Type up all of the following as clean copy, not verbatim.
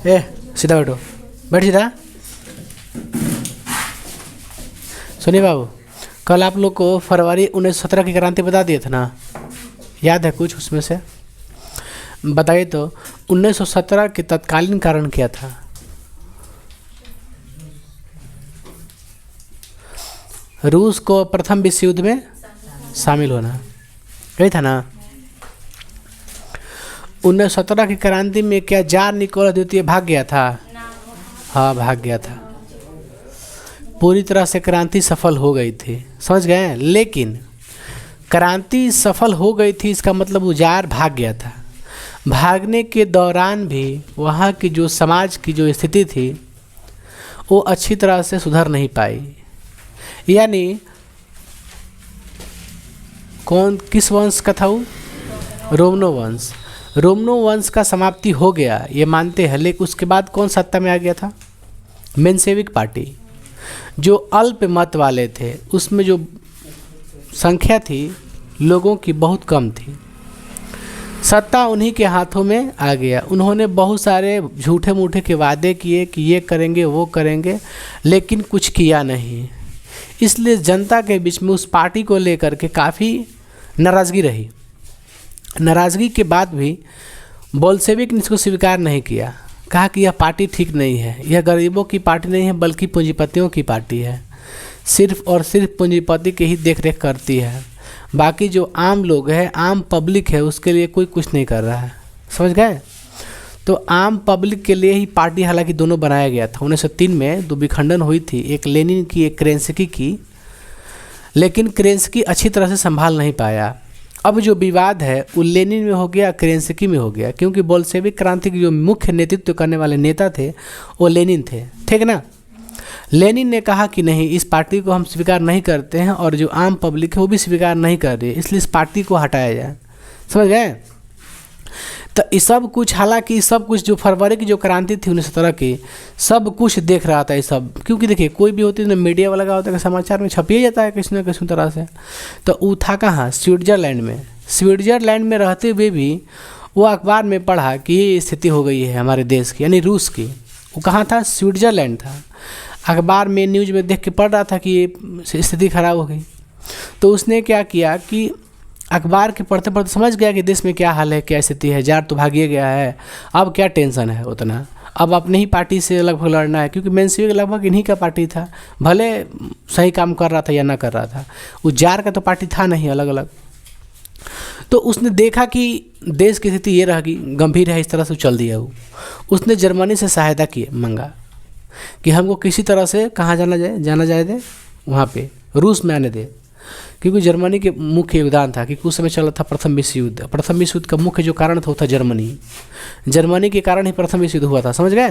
ए सीधा बैठो, बैठ सीधा। सुनिए बाबू, कल आप लोग को फरवरी 1917 की क्रांति बता दिए थे ना, याद है कुछ उसमें से? बताइए तो 1917 के तत्कालीन कारण क्या था? रूस को प्रथम विश्व युद्ध में शामिल होना, यही था ना। 1917 की क्रांति में क्या जार निकोलस द्वितीय भाग गया था? हाँ, भाग गया था। पूरी तरह से क्रांति सफल हो गई थी, समझ गए? लेकिन क्रांति सफल हो गई थी इसका मतलब वो जार भाग गया था। भागने के दौरान भी वहाँ की जो समाज की जो स्थिति थी वो अच्छी तरह से सुधर नहीं पाई। यानी कौन, किस वंश का था वो? रोमनो वंश। रोमनो वंश का समाप्ति हो गया ये मानते हैं, लेकिन उसके बाद कौन सत्ता में आ गया था? Menshevik party. जो अल्प मत वाले थे उसमें जो संख्या थी लोगों की बहुत कम थी, सत्ता उन्हीं के हाथों में आ गया। उन्होंने बहुत सारे झूठे मूठे के वादे किए कि ये करेंगे वो करेंगे, लेकिन कुछ किया नहीं। इसलिए जनता के बीच में उस पार्टी को लेकर के काफ़ी नाराज़गी रही। नाराज़गी के बाद भी बोल्शेविक ने इसको स्वीकार नहीं किया, कहा कि यह पार्टी ठीक नहीं है, यह गरीबों की पार्टी नहीं है बल्कि पूंजीपतियों की पार्टी है, सिर्फ और सिर्फ पूंजीपति की ही देख रेख करती है, बाकी जो आम लोग हैं, आम पब्लिक है, उसके लिए कोई कुछ नहीं कर रहा है। समझ गए? तो आम पब्लिक के लिए ही पार्टी हालांकि दोनों बनाया गया था। 1903 में दो विखंडन हुई थी, एक लेनिन की एक केरेंस्की की, लेकिन केरेंस्की अच्छी तरह से संभाल नहीं पाया। अब जो विवाद है वो लेनिन में हो गया, केरेंस्की में हो गया, क्योंकि बोल्शेविक क्रांति के जो मुख्य नेतृत्व करने वाले नेता थे वो लेनिन थे, ठीक ना। लेनिन ने कहा कि नहीं, इस पार्टी को हम स्वीकार नहीं करते हैं और जो आम पब्लिक है वो भी स्वीकार नहीं कर रही है, इसलिए इस पार्टी को हटाया जाए। समझ गए? तो ये सब कुछ, हालांकि सब कुछ जो फरवरी की जो क्रांति थी 1917 की, सब कुछ देख रहा था ये सब, क्योंकि देखिए कोई भी होती है ना, मीडिया वाला का होता है कि समाचार में छप ही जाता है किसी न किसी तरह से। तो वो था कहाँ? स्विट्ज़रलैंड में। स्विट्ज़रलैंड में रहते हुए भी वो अखबार में पढ़ा कि ये स्थिति हो गई है हमारे देश की, यानी रूस की। वो कहाँ था? स्विट्ज़रलैंड था। अखबार में न्यूज़ में देख के पढ़ रहा था कि ये स्थिति खराब हो गई। तो उसने क्या किया कि अखबार के पढ़ते पढ़ते समझ गया कि देश में क्या हाल है, क्या स्थिति है, जार तो भागिए गया है, अब क्या टेंशन है उतना, अब अपने ही पार्टी से लगभग लड़ना है, क्योंकि मेंशेविक लगभग इन्हीं का पार्टी था, भले सही काम कर रहा था या ना कर रहा था, वो जार का तो पार्टी था नहीं, अलग अलग। तो उसने देखा कि देश की स्थिति ये रहेगी, गंभीर है, इस तरह से चल दिया। वो उसने जर्मनी से सहायता की मांगा कि हमको किसी तरह से कहाँ जाना जाए दे, वहाँ पे रूस में आने दे, क्योंकि जर्मनी के मुख्य योगदान था कि उस समय चला था प्रथम विश्व युद्ध। प्रथम विश्व युद्ध का मुख्य जो कारण था वो था जर्मनी के कारण ही प्रथम विश्व युद्ध हुआ था। समझ गए?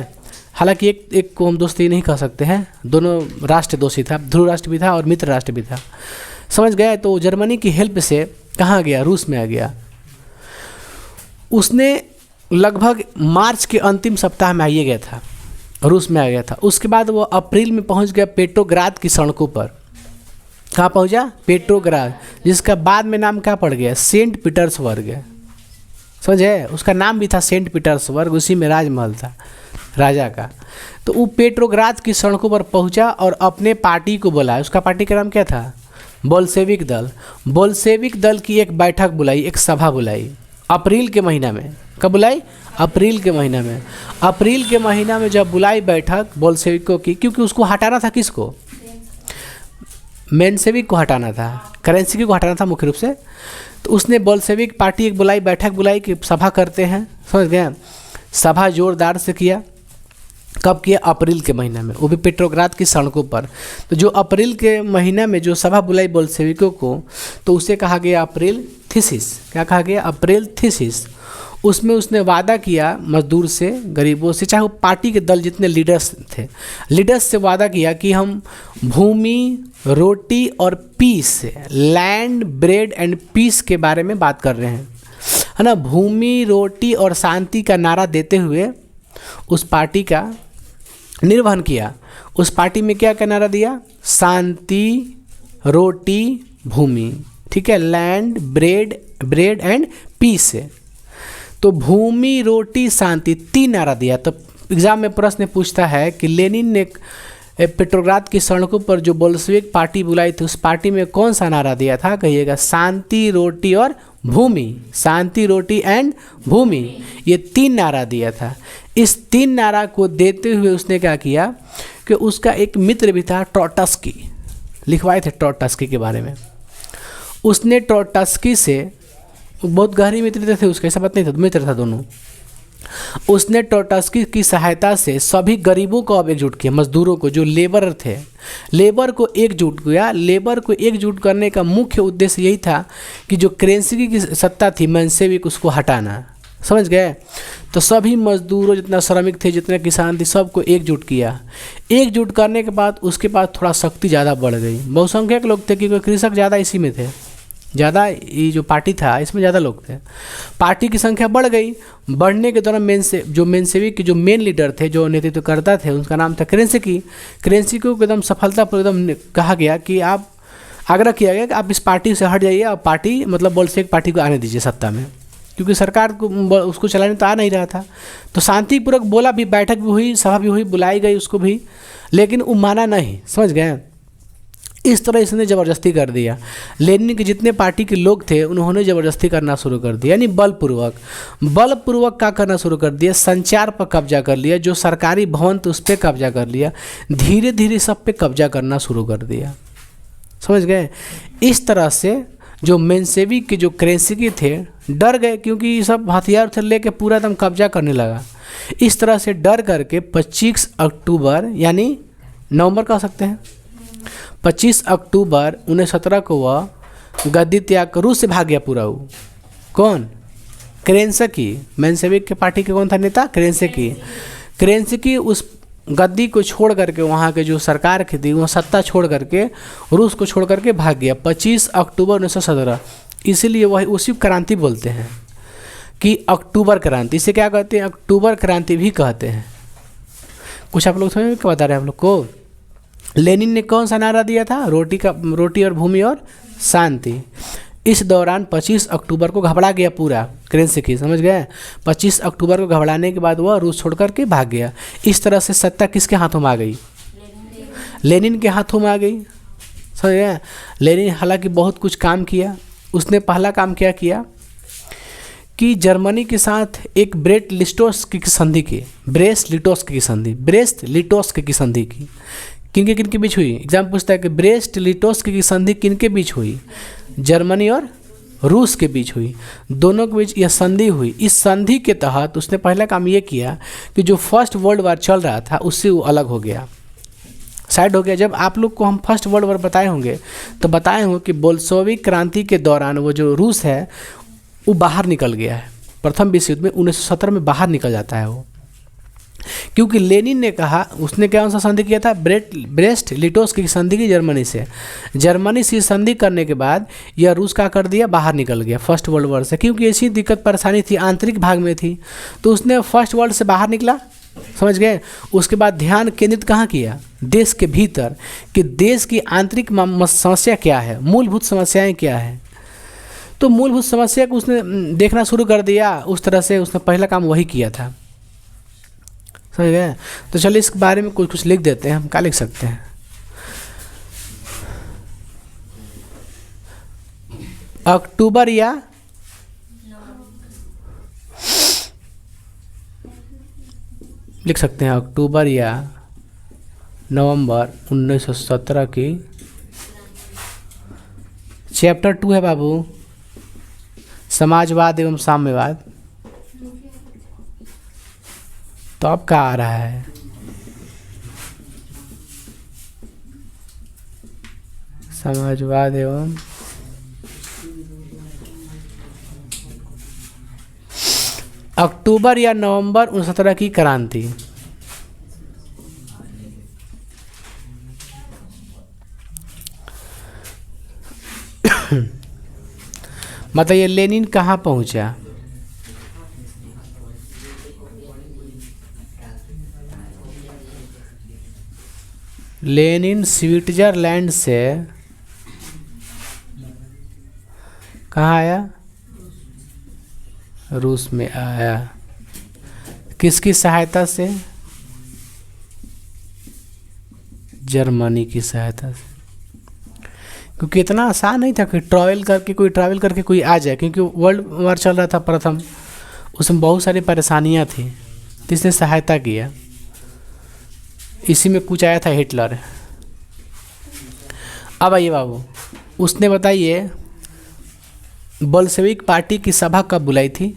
हालांकि एक को हम दोस्ती नहीं कह सकते हैं, दोनों राष्ट्र दोषी था, ध्रुव राष्ट्र भी था और मित्र राष्ट्र भी था। समझ गए? तो जर्मनी की हेल्प से कहाँ गया? रूस में आ गया। उसने लगभग मार्च के अंतिम सप्ताह में आइए गया था, रूस में आ गया था। उसके बाद वो अप्रैल में पहुंच गया पेट्रोग्राद की सड़कों पर। कहाँ पहुंचा? पेट्रोग्राद, जिसका बाद में नाम क्या पड़ गया? Saint Petersburg. समझे? उसका नाम भी था सेंट पीटर्सबर्ग, उसी में राजमहल था राजा का। तो वो पेट्रोग्राद की सड़कों पर पहुंचा और अपने पार्टी को बुलाया। उसका पार्टी का नाम क्या था? बोल्शेविक दल। बोल्शेविक दल की एक बैठक बुलाई, एक सभा बुलाई अप्रैल के महीना में। कब बुलाई? अप्रैल के महीना में। अप्रैल के महीना में जब बुलाई बैठक बोल्शेविकों की, क्योंकि उसको हटाना था, किसको? मेंशेविक को हटाना था, केरेंस्की को हटाना था मुख्य रूप से। तो उसने बोल्शेविक पार्टी एक बुलाई, बैठक बुलाई कि सभा करते हैं। समझ गए? सभा जोरदार से किया। कब किया? अप्रैल के महीना में, वो भी पेट्रोग्राद की सड़कों पर। तो जो अप्रैल के महीना में जो सभा बुलाई बोल्शेविकों को, तो उसे कहा गया अप्रैल थीसिस। क्या कहा गया? April thesis. उसमें उसने वादा किया मजदूर से, गरीबों से, चाहे वो पार्टी के दल जितने लीडर्स थे, लीडर्स से वादा किया कि हम भूमि, रोटी और peace, land, bread and peace के बारे में बात कर रहे हैं, है ना। भूमि, रोटी और शांति का नारा देते हुए उस पार्टी का निर्वहन किया। उस पार्टी में क्या क्या नारा दिया? शांति, रोटी, भूमि, ठीक है, लैंड, ब्रेड एंड पीस। तो भूमि, रोटी, शांति, 3 नारा दिया। तो एग्जाम में प्रश्न पूछता है कि लेनिन ने पेट्रोग्राद की सड़कों पर जो बोल्शेविक पार्टी बुलाई थी उस पार्टी में कौन सा नारा दिया था? कहिएगा शांति, रोटी और भूमि। शांति, रोटी एंड भूमि, ये 3 नारा दिया था। इस 3 नारा को देते हुए उसने क्या किया कि उसका एक मित्र भी था ट्रोट्स्की, लिखवाए थे ट्रोट्स्की के बारे में। उसने ट्रोट्स्की से, बहुत गहरी मित्रता थे उसके, ऐसा बात नहीं था, मित्र था दोनों। उसने ट्रोट्स्की की सहायता से सभी गरीबों को अब एकजुट किया, मजदूरों को, जो लेबर थे, लेबर को एकजुट किया। लेबर को एकजुट करने का मुख्य उद्देश्य यही था कि जो केरेंस्की की सत्ता थी मेंशेविक, उसको हटाना। समझ गए? तो सभी मजदूरों, जितना श्रमिक थे, जितने किसान थे, सबको एकजुट किया। एकजुट करने के बाद उसके पास थोड़ा शक्ति ज़्यादा बढ़ गई। बहुसंख्यक लोग थे क्योंकि कृषक ज़्यादा इसी में थे, ज़्यादा ये जो पार्टी था इसमें ज़्यादा लोग थे। पार्टी की संख्या बढ़ गई। बढ़ने के दौरान मेंशेविक के जो मेन लीडर थे, जो नेतृत्वकर्ता थे, उनका नाम था केरेंस्की। केरेंस्की को एकदम सफलतापूर्वक एकदम कहा गया कि आप, आग्रह किया गया कि आप इस पार्टी से हट जाइए और पार्टी मतलब बोल्शेविक पार्टी को आने दीजिए सत्ता में, क्योंकि सरकार को उसको चलाने तो आ नहीं रहा था। तो शांतिपूर्वक बोला भी, बैठक भी हुई, सभा भी हुई, बुलाई गई उसको भी, लेकिन वो माना नहीं। समझ गए? इस तरह इसने ज़बरदस्ती कर दिया। लेनिन के जितने पार्टी के लोग थे उन्होंने ज़बरदस्ती करना शुरू कर दिया, यानी बलपूर्वक क्या करना शुरू कर दिया? संचार पर कब्जा कर लिया, जो सरकारी भवन थे उस पर कब्जा कर लिया, धीरे धीरे सब पे कब्जा करना शुरू कर दिया। समझ गए? इस तरह से जो मेंशेविक के जो केरेंस्की थे डर गए, क्योंकि सब हथियार थे लेके पूरा एकदम कब्जा करने लगा। इस तरह से डर करके 25 अक्टूबर यानी नवंबर कह सकते हैं, 25 अक्टूबर 1917 को वह गद्दी त्याग कर रूस से भाग गया पूरा। वो कौन? केरेंस्की। मेंशेविक के पार्टी के कौन था नेता? केरेंस्की उस गद्दी को छोड़ करके, वहाँ के जो सरकार की थी वह सत्ता छोड़ करके, रूस को छोड़ करके भाग गया 25 अक्टूबर 1917। इसीलिए वही उसी क्रांति बोलते हैं कि अक्टूबर क्रांति। इसे क्या कहते हैं? अक्टूबर क्रांति भी कहते हैं। कुछ आप लोग समझ में क्या बता रहे हैं आप लोग को? लेनिन ने कौन सा नारा दिया था? रोटी और भूमि और शांति। इस दौरान 25 अक्टूबर को घबरा गया पूरा केरेंस्की। समझ गए? 25 अक्टूबर को घबराने के बाद वह रूस छोड़ करके भाग गया। इस तरह से सत्ता किसके हाथों में आ गई? लेनिन के हाथों में आ गई। समझ गए? लेनिन हालांकि बहुत कुछ काम किया। उसने पहला काम क्या किया कि जर्मनी के साथ एक ब्रेस्ट-लिटोव्स्की की संधि की। ब्रेस्ट-लिटोव्स्की की संधि की। किनके बीच हुई? एग्जाम पूछता है कि ब्रेस्ट-लिटोव्स्की की संधि किनके बीच हुई? जर्मनी और रूस के बीच हुई। दोनों के बीच यह संधि हुई। इस संधि के तहत उसने पहला काम ये किया कि जो फर्स्ट वर्ल्ड वार चल रहा था उससे वो अलग हो गया, साइड हो गया। जब आप लोग को हम फर्स्ट वर्ल्ड वार बताए होंगे तो बताए होंगे कि बोल्शेविक क्रांति के दौरान वो जो रूस है वो बाहर निकल गया है। प्रथम विश्व युद्ध में 1917 में बाहर निकल जाता है वो, क्योंकि लेनिन ने कहा, उसने क्या सा संधि किया था? ब्रेस्ट-लिटोव्स्की की संधि की जर्मनी से संधि करने के बाद यह रूस का कर दिया, बाहर निकल गया फर्स्ट वर्ल्ड वॉर से, क्योंकि ऐसी दिक्कत परेशानी थी, आंतरिक भाग में थी, तो उसने फर्स्ट वर्ल्ड से बाहर निकला। समझ गए? उसके बाद ध्यान केंद्रित कहाँ किया? देश के भीतर, कि देश की आंतरिक समस्या क्या है, मूलभूत समस्याएं क्या है। तो मूलभूत समस्या को उसने देखना शुरू कर दिया। उस तरह से उसने पहला काम वही किया था। समझ गए? तो चलिए इस बारे में कुछ लिख देते हैं। हम क्या लिख सकते हैं? अक्टूबर या लिख सकते हैं अक्टूबर या नवंबर 1917 की। चैप्टर 2 है बाबू, समाजवाद एवं साम्यवाद। तो अब क्या आ रहा है? समाजवाद एवं अक्टूबर या नवंबर 1917 की क्रांति। मतलब ये लेनिन कहाँ पहुंचा? लेनिन स्विट्जरलैंड से कहाँ आया? रूस में आया। किसकी सहायता से? जर्मनी की सहायता से। क्योंकि इतना आसान नहीं था कि ट्रैवल करके कोई आ जाए, क्योंकि वर्ल्ड वार चल रहा था प्रथम, उसमें बहुत सारी परेशानियां थी, तो इसने सहायता किया। इसी में कुछ आया था हिटलर। अब आइए बाबू, उसने बताइए बोल्शेविक पार्टी की सभा कब बुलाई थी?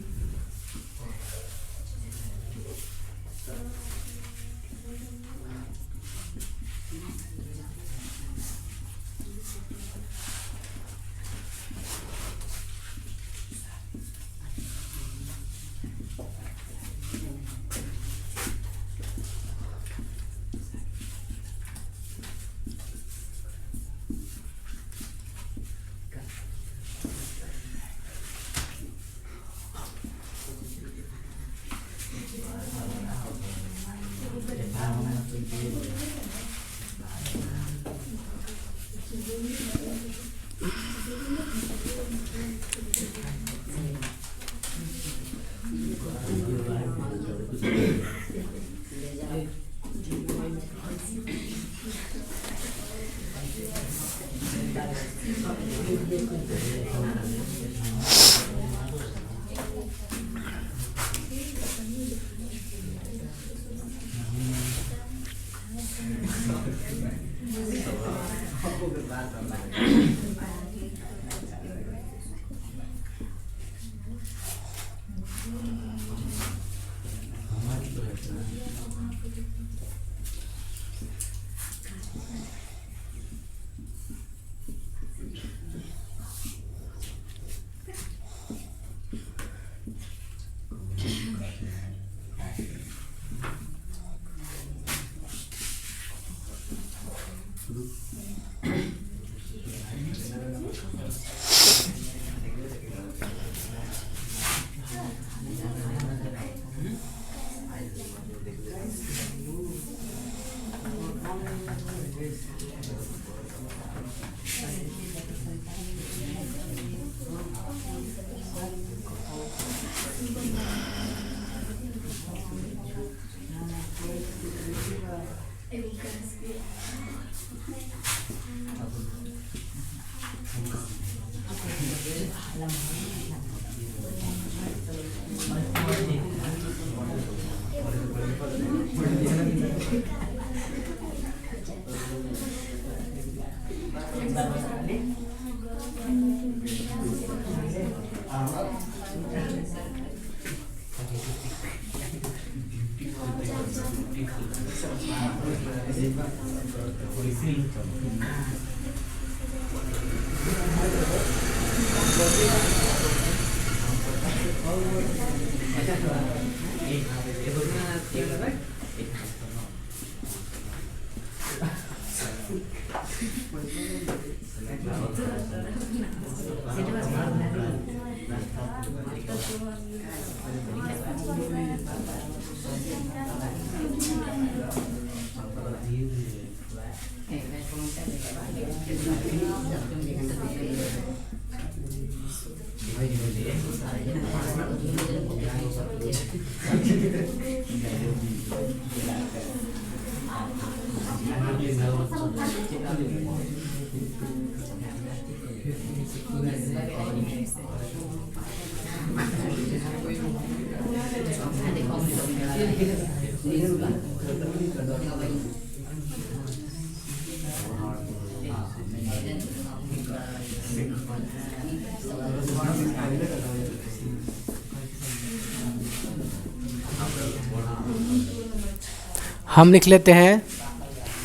हम लिख लेते हैं,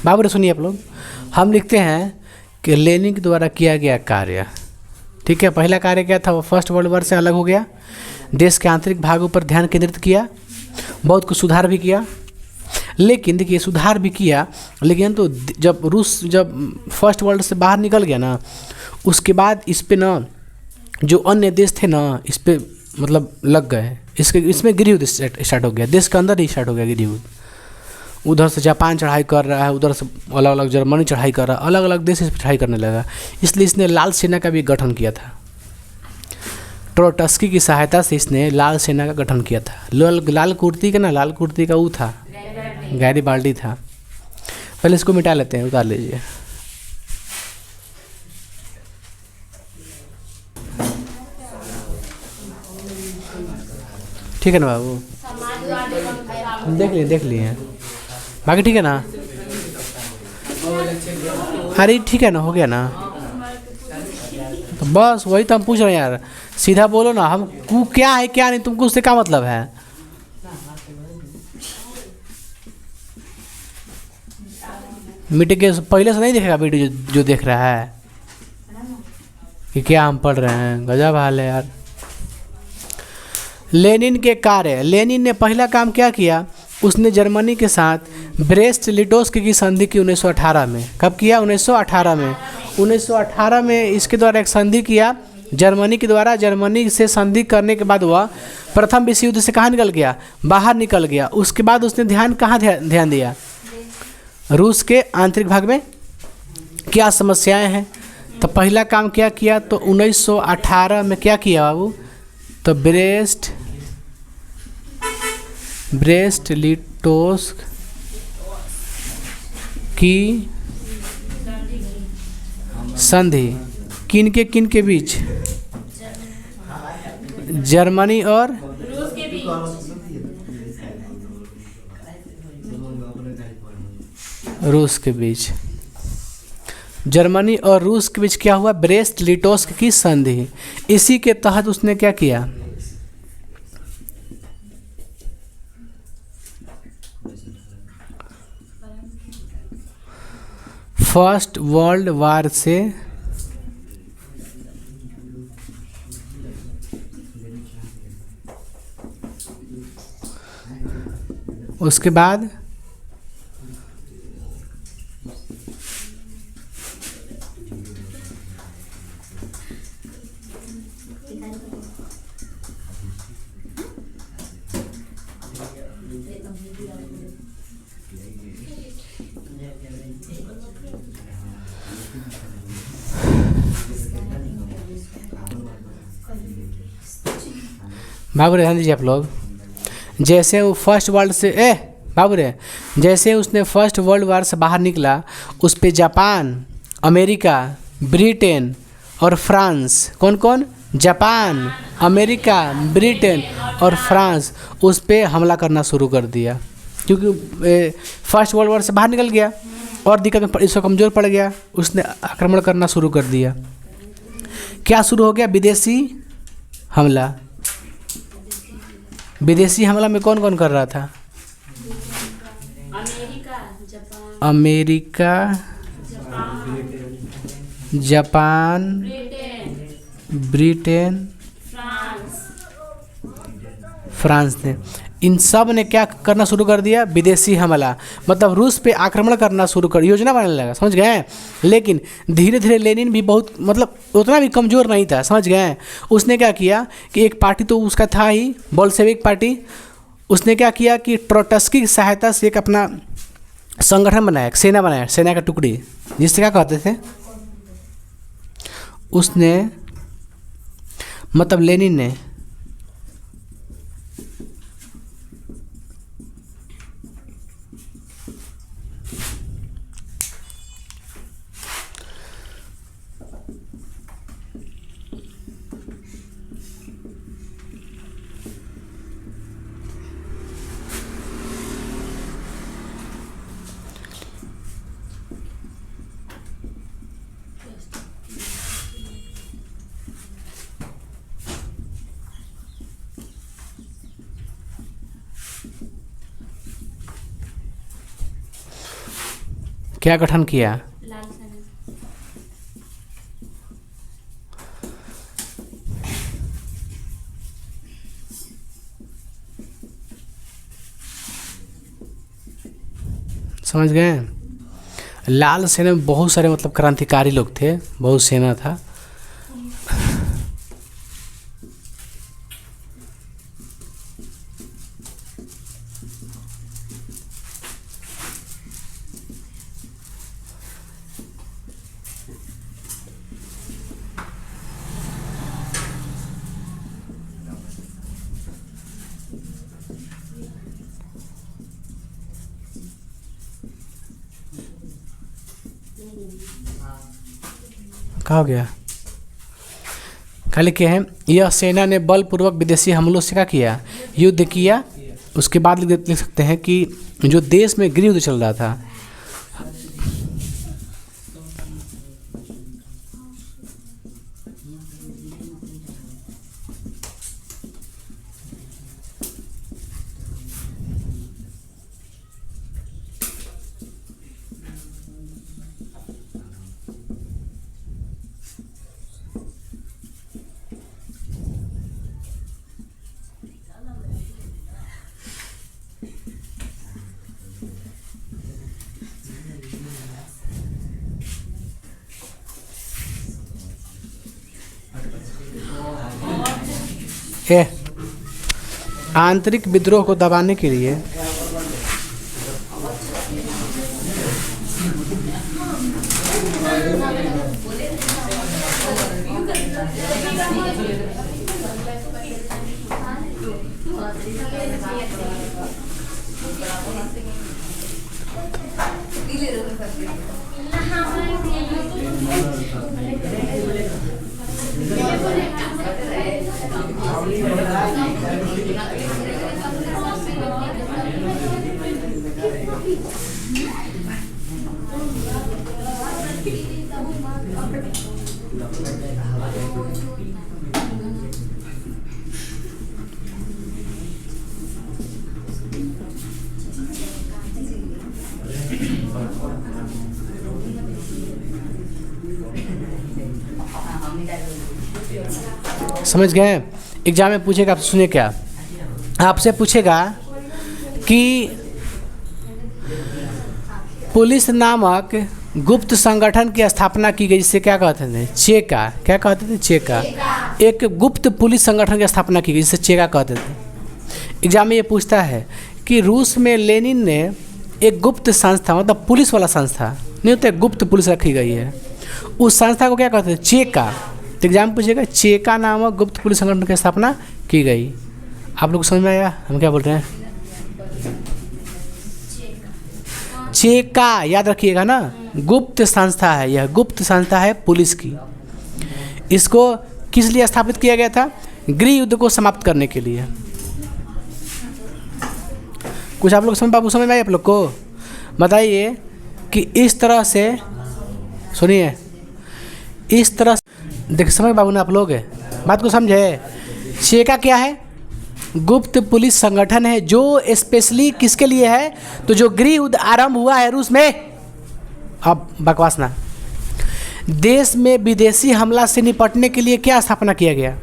बाबू सुनिए आप लोग, हम लिखते हैं कि लेनिन के द्वारा किया गया कार्य। ठीक है, पहला कार्य क्या था? वो फर्स्ट वर्ल्ड वॉर से अलग हो गया, देश के आंतरिक भागों पर ध्यान केंद्रित किया, बहुत कुछ सुधार भी किया। लेकिन देखिए सुधार भी किया, लेकिन तो जब रूस फर्स्ट वर्ल्ड से बाहर निकल गया ना, उसके बाद इस पे ना जो अन्य देश थे ना, इस पे मतलब लग गए, इसमें गृहयुद्ध स्टार्ट हो गया, देश के अंदर ही स्टार्ट हो गया गृहयुद्ध। उधर से जापान चढ़ाई कर रहा है, उधर से अलग अलग जर्मनी चढ़ाई कर रहा है, अलग अलग देश इस पर चढ़ाई करने लगा। इसलिए इसने लाल सेना का भी गठन किया था। ट्रोटस्की की सहायता से इसने लाल सेना का गठन किया था। लाल कुर्ती का ना, लाल कुर्ती का वो था, गैरीबाल्डी था। पहले इसको मिटा लेते हैं, उतार लीजिए। ठीक है ना बाबू, देख लिए बाकी ठीक है ना। अरे ठीक है ना, हो गया ना, तो बस वही तो हम पूछ रहे हैं यार, सीधा बोलो ना, हम क्या है क्या नहीं, तुमको उससे क्या मतलब है। मिट के पहले से नहीं देखेगा वीडियो जो देख रहा है कि क्या हम पढ़ रहे हैं, गजब हाल है यार। लेनिन के कार्य, लेनिन ने पहला काम क्या किया, उसने जर्मनी के साथ ब्रेस्ट लिटोस्क की संधि की 1918 में। कब किया? 1918 में। 1918 में इसके द्वारा एक संधि किया जर्मनी के द्वारा। जर्मनी से संधि करने के बाद वह प्रथम विश्व युद्ध से कहाँ निकल गया? बाहर निकल गया। उसके बाद उसने ध्यान कहाँ ध्यान दिया? रूस के आंतरिक भाग में क्या समस्याएं हैं। तो पहला काम क्या किया? तो 1918 में क्या किया बाबू? तो ब्रेस्ट लिटोस्क की संधि किन के बीच? जर्मनी और रूस के बीच। जर्मनी और रूस के बीच क्या हुआ? ब्रेस्ट लिटोस्क की संधि। इसी के तहत उसने क्या किया? फर्स्ट वर्ल्ड वार से उसके बाद बाबू रे ध्यान दीजिए आप लोग। जैसे वो फर्स्ट वर्ल्ड से बाबू रे, जैसे उसने फर्स्ट वर्ल्ड वार से बाहर निकला, उस पे जापान, अमेरिका, ब्रिटेन और फ्रांस, कौन कौन? जापान, अमेरिका, ब्रिटेन और फ्रांस उस पे हमला करना शुरू कर दिया, क्योंकि फर्स्ट वर्ल्ड वार से बाहर निकल गया और दिक्कत में इसको कमज़ोर पड़ गया। उसने आक्रमण करना शुरू कर दिया। क्या शुरू हो गया? विदेशी हमला। विदेशी हमला में कौन कौन कर रहा था? अमेरिका, जापान, ब्रिटेन, फ्रांस ने, इन सब ने क्या करना शुरू कर दिया? विदेशी हमला। मतलब रूस पे आक्रमण करना शुरू कर, योजना बनाने लगा, समझ गए। लेकिन धीरे धीरे लेनिन भी बहुत, मतलब उतना भी कमज़ोर नहीं था, समझ गए। उसने क्या किया कि एक पार्टी तो उसका था ही, बोल्शेविक पार्टी। उसने क्या किया कि ट्रोटस्की की सहायता से एक अपना संगठन बनाया, एक सेना बनाया, सेना का टुकड़ी, जिससे क्या कहते थे उसने, मतलब लेनिन ने क्या गठन किया? समझ गए। लाल सेना में बहुत सारे मतलब क्रांतिकारी लोग थे, बहुत सेना था। क्या हो गया? क्या लिखे हैं? यह सेना ने बलपूर्वक विदेशी हमलों से क्या किया? युद्ध किया। उसके बाद लिख सकते हैं कि जो देश में गृह युद्ध चल रहा था, आंतरिक विद्रोह को दबाने के लिए समझ गए? एग्जाम में पूछेगा, आप सुनिए क्या आपसे पूछेगा कि पुलिस नामक गुप्त संगठन की स्थापना की गई, जिसे क्या कहते थे? चेका। क्या कहते थे? चेका। एक गुप्त पुलिस संगठन की स्थापना की गई जिसे चेका कहते थे। एग्जाम में ये पूछता है कि रूस में लेनिन ने एक गुप्त संस्था, मतलब पुलिस वाला संस्था नहीं होता, गुप्त पुलिस रखी गई है, उस संस्था को क्या कहते थे? चेका। तो एग्जाम में पूछेगा चेका नामक गुप्त पुलिस संगठन की स्थापना की गई। आप लोग समझ में आया हम क्या बोल रहे हैं? चेका याद रखिएगा ना, गुप्त संस्था है, यह गुप्त संस्था है पुलिस की। इसको किस लिए स्थापित किया गया था? गृह युद्ध को समाप्त करने के लिए। कुछ आप लोग समझ में आए? आप लोग को बताइए कि इस तरह से, सुनिए, इस तरह देख समझ बाबू ने आप लोग बात को समझे। चेका क्या है? गुप्त पुलिस संगठन है जो स्पेशली किसके लिए है? तो जो गृह युद्ध आरंभ हुआ है रूस में, अब बकवास ना, देश में विदेशी हमला से निपटने के लिए क्या स्थापना किया गया?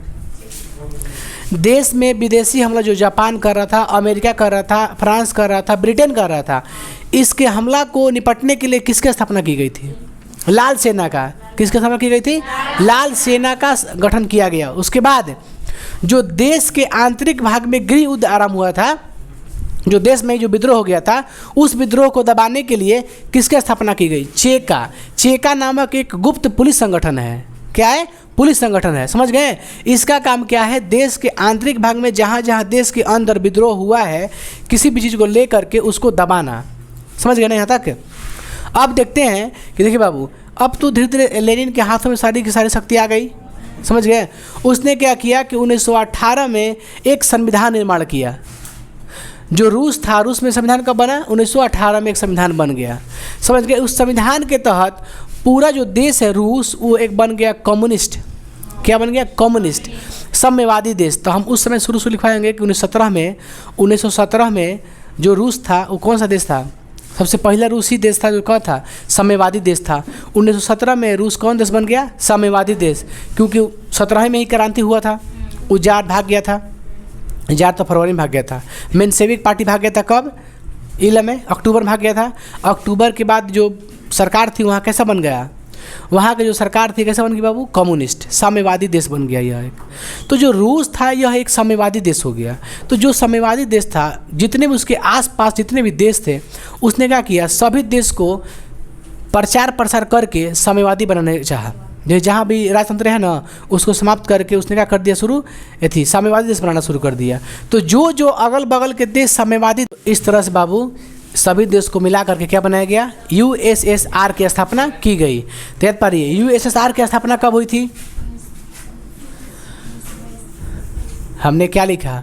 देश में विदेशी हमला जो जापान कर रहा था, अमेरिका कर रहा था, फ्रांस कर रहा था, ब्रिटेन कर रहा था, इसके हमला को निपटने के लिए किसकी स्थापना की गई थी? लाल सेना का। किसकी स्थापना की गई थी? लाल सेना का गठन किया गया। उसके बाद जो देश के आंतरिक भाग में गृह युद्ध आरंभ हुआ था, जो देश में जो विद्रोह हो गया था, उस विद्रोह को दबाने के लिए किसकी स्थापना की गई? चेका। चेका नामक एक गुप्त पुलिस संगठन है। क्या है? पुलिस संगठन है। समझ गए? इसका काम क्या है? देश के आंतरिक भाग में जहाँ जहाँ देश के अंदर विद्रोह हुआ है, किसी भी चीज़ को ले करके उसको दबाना। समझ गए ना यहाँ तक? अब देखते हैं कि देखिए बाबू, अब तो धीरे धीरे लेनिन के हाथों में सारी की सारी शक्ति आ गई। समझ गए? उसने क्या किया कि 1918 में एक संविधान निर्माण किया। जो रूस था, रूस में संविधान कब बना? 1918 में एक संविधान बन गया। समझ गए? उस संविधान के तहत पूरा जो देश है रूस, वो एक बन गया कम्युनिस्ट। क्या बन गया? कम्युनिस्ट, साम्यवादी देश। तो हम उस समय शुरू से लिखवाएंगे कि 1917 में जो रूस था वो कौन सा देश था? सबसे पहला रूसी देश था जो कौन था? साम्यवादी देश था। 1917 में रूस कौन देश बन गया? साम्यवादी देश। क्योंकि 17 में ही क्रांति हुआ था, वो जार भाग गया था, जार तो फरवरी में भाग गया था। मेंशेविक पार्टी भाग गया था कब? 11 में, अक्टूबर में भाग गया था। अक्टूबर के बाद जो सरकार थी वहाँ कैसा बन गया? वहाँ की जो सरकार थी कैसा बन गई बाबू? कम्युनिस्ट, साम्यवादी देश बन गया यह एक। तो जो रूस था यह एक साम्यवादी देश हो गया। तो जो साम्यवादी देश था, जितने भी उसके आसपास जितने भी देश थे, उसने क्या किया? सभी देश को प्रचार प्रसार करके साम्यवादी बनाने चाहा। जहाँ भी राजतंत्र है ना, उसको समाप्त करके उसने क्या कर दिया? शुरू थी साम्यवादी देश बनाना शुरू कर दिया। तो जो जो अगल बगल के देश साम्यवादी, इस तरह से बाबू सभी देश को मिला करके क्या बनाया गया, यूएसएसआर की स्थापना की गई। तो याद पाइए यूएसएसआर की स्थापना कब हुई थी, हमने क्या लिखा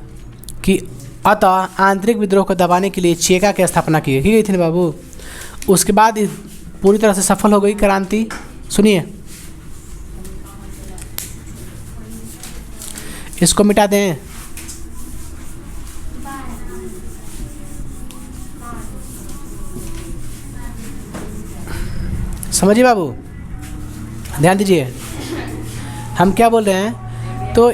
कि अतः आंतरिक विद्रोह को दबाने के लिए चेका की स्थापना की गई थी ना बाबू। उसके बाद पूरी तरह से सफल हो गई क्रांति। सुनिए, इसको मिटा दें। समझिए बाबू, ध्यान दीजिए, हम क्या बोल रहे हैं। तो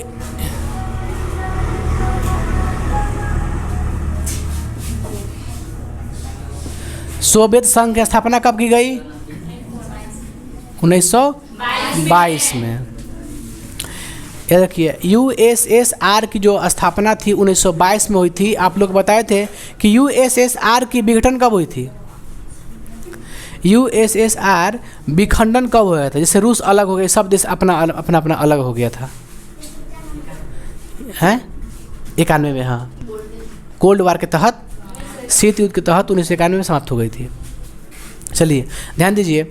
सोवियत संघ की स्थापना कब की गई, 1922 में। याद रखिए यूएसएसआर की जो स्थापना थी 1922 में हुई थी। आप लोग बताए थे कि यूएसएसआर की विघटन कब हुई थी, यूएसएसआर विखंडन कब हुआ था, जैसे रूस अलग हो गया, सब देश अपना अपना अलग हो गया था, हैं 91 में। हाँ, कोल्ड वार के तहत, शीत युद्ध के तहत 1991 में समाप्त हो गई थी। चलिए ध्यान दीजिए,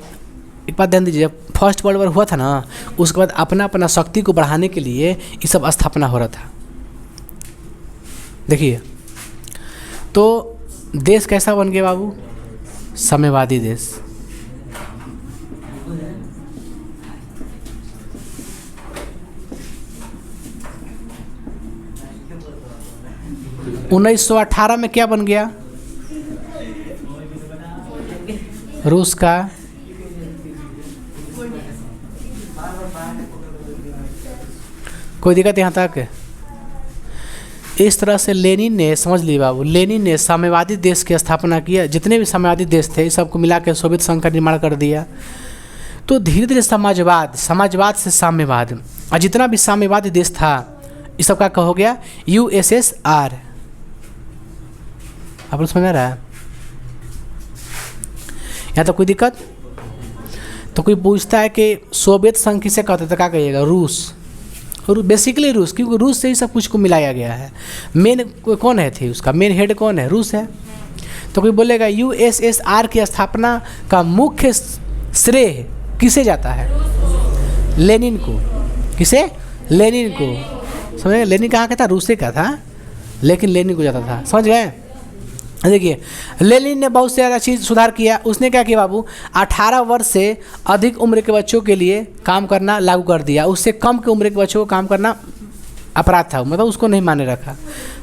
एक बात ध्यान दीजिए, फर्स्ट वर्ल्ड वॉर हुआ था ना, उसके बाद अपना अपना शक्ति को बढ़ाने के लिए ये सब स्थापना हो रहा था। देखिए तो देश कैसा बन गया बाबू, साम्यवादी देश। उन्नीस 1918 में क्या बन गया, रूस का कोई दिक्कत यहाँ तक। इस तरह से लेनिन ने, समझ लिए बाबू, लेनिन ने साम्यवादी देश की स्थापना किया। जितने भी साम्यवादी देश थे इस सबको मिला के सोवियत संघ का निर्माण कर दिया। तो धीरे धीरे समाजवाद से साम्यवाद, और जितना भी साम्यवादी देश था इस सब का हो गया यूएसएसआर। आप लोग समझ में आ रहा है यहाँ तो कोई दिक्कत। तो कोई पूछता है कि सोवियत संघ किसे कहते थे, क्या कहिएगा, रूस। और बेसिकली रूस, क्योंकि रूस से ही सब कुछ को मिलाया गया है। मेन कौन है थी, उसका मेन हेड कौन है, रूस है। तो कोई बोलेगा यूएसएसआर की स्थापना का मुख्य श्रेय किसे जाता है, लेनिन को। किसे, लेनिन को। समझ, लेनिन कहाँ का था, रूस का था, लेकिन लेनिन को जाता था। समझ गए। देखिए लेनिन ने बहुत से ज़्यादा चीज़ सुधार किया। उसने क्या किया बाबू, 18 वर्ष से अधिक उम्र के बच्चों के लिए काम करना लागू कर दिया। उससे कम के उम्र के बच्चों को काम करना अपराध था, मतलब उसको नहीं माने रखा।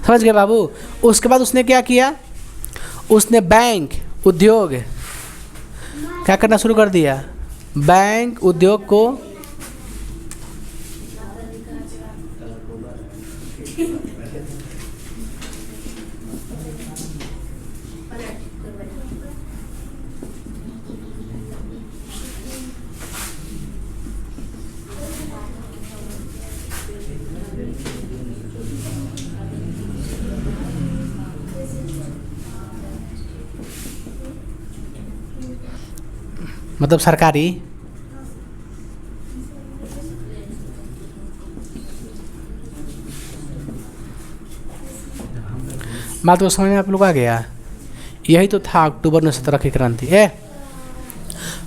समझ गए बाबू। उसके बाद उसने क्या किया, उसने बैंक उद्योग क्या करना शुरू कर दिया, बैंक उद्योग को मतलब सरकारी, बात को समझ में आप लोग आ गया। यही तो था अक्टूबर 1917 की क्रांति।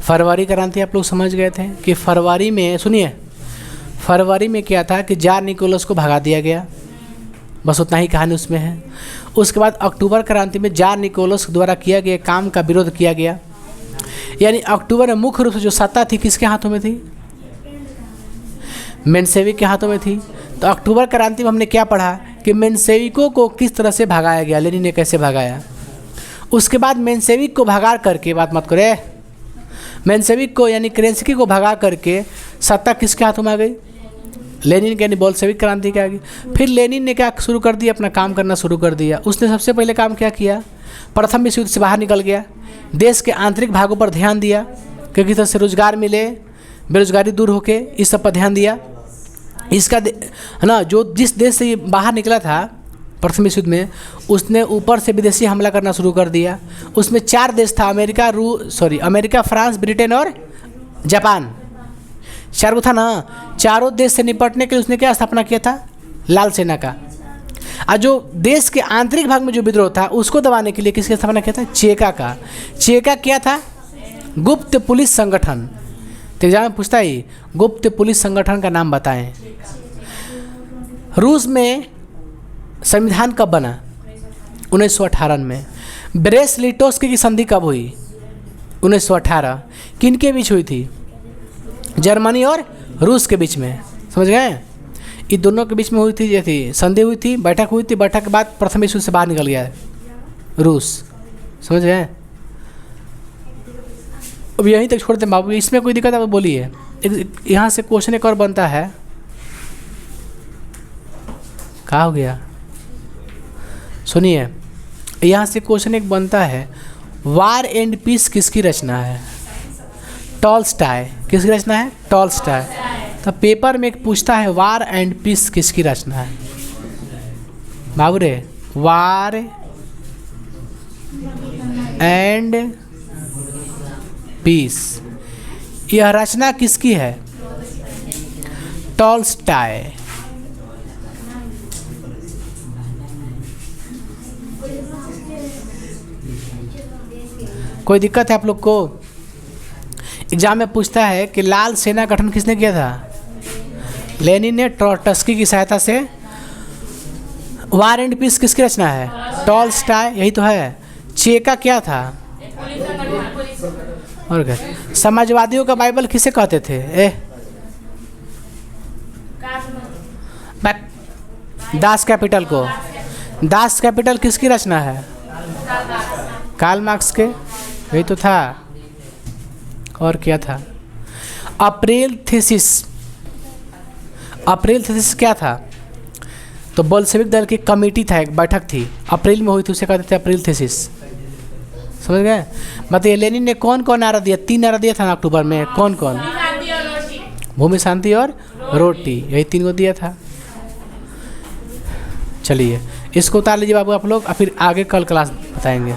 फरवरी क्रांति आप लोग समझ गए थे कि फरवरी में, सुनिए, फरवरी में क्या था कि जार निकोलस को भगा दिया गया, बस उतना ही कहानी उसमें है। उसके बाद अक्टूबर क्रांति में जार निकोलस द्वारा किया गया काम का विरोध किया गया। यानी अक्टूबर में मुख्य रूप से जो सत्ता थी किसके हाथों में थी, मेंशेविक के हाथों में थी। तो अक्टूबर क्रांति में हमने क्या पढ़ा कि मेंशेविकों को किस तरह से भगाया गया, लेनिन ने कैसे भगाया। उसके बाद मेंशेविक को भगा करके, बात मत करे, मेंशेविक को यानी केरेंस्की को भगा करके सत्ता किसके हाथों में आ गई, लेनिन के, यानी बोल्शेविक क्रांति के आ गई। फिर लेनिन ने क्या शुरू कर दिया, अपना काम करना शुरू कर दिया। उसने सबसे पहले काम क्या किया, प्रथम विश्व युद्ध से बाहर निकल गया, देश के आंतरिक भागों पर ध्यान दिया कि किस तरह से रोजगार मिले, बेरोजगारी दूर होके इस सब पर ध्यान दिया। इसका है ना, जो जिस देश से ये बाहर निकला था प्रथम विश्व युद्ध में, उसने ऊपर से विदेशी हमला करना शुरू कर दिया। उसमें 4 देश था, अमेरिका, फ्रांस, ब्रिटेन और जापान, 4 था ना। चारों देश से निपटने के लिए उसने क्या स्थापना किया था, लाल सेना का। और जो देश के आंतरिक भाग में जो विद्रोह था उसको दबाने के लिए किसकी स्थापना किया था? चेका का। चेका क्या था? गुप्त पुलिस संगठन। तो एग्जाम में पूछता ही गुप्त पुलिस संगठन का नाम बताएं। रूस में संविधान कब बना? 1918 में। ब्रेस्ट-लिटोव्स्की की संधि कब हुई? 1918। किन के बीच हुई थी? जर्मनी और रूस के बीच में। समझ गए? ये दोनों के बीच में हुई थी, ये थी संधि हुई थी, बैठक हुई थी। बैठक के बाद प्रथम विश्व से बाहर निकल गया है रूस। समझ गए? अब यहीं तक छोड़ते बाबू, इसमें कोई दिक्कत है? बोलिए। यहाँ से क्वेश्चन एक और बनता है। क्या हो गया? सुनिए, यहाँ से क्वेश्चन एक बनता है, वार एंड पीस किसकी रचना है? टॉलस्टॉय। किसकी रचना है? टॉलस्टॉय। तो पेपर में एक पूछता है वार एंड पीस किसकी रचना है? बाबू रे, वार एंड पीस, यह रचना किसकी है? टॉलस्टॉय। कोई दिक्कत है आप लोग को? एग्जाम में पूछता है कि लाल सेना गठन किसने किया था? लेनिन ने। ट्रॉट्स्की की सहायता से। वार एंड पीस किसकी रचना है? टॉलस्टॉय। यही तो है। चेका क्या था? और क्या? समाजवादियों का बाइबल किसे कहते थे? दास कैपिटल को। दास कैपिटल किसकी रचना है? कार्ल मार्क्स के। यही तो था। और क्या था? April thesis. अप्रैल थीसिस क्या था? तो बोल्शेविक दल की कमेटी था, एक बैठक थी, अप्रैल में हुई थी, उसे कहते थे अप्रैल थीसिस। समझ गए? बताइए लेनिन ने कौन कौन नारा दिया? 3 नारा दिया था ना अक्टूबर में। कौन कौन? भूमि, शांति और रोटी। यही 3 को दिया था। चलिए इसको उतार लीजिए बाबू आप लोग, और फिर आगे कल क्लास बताएंगे।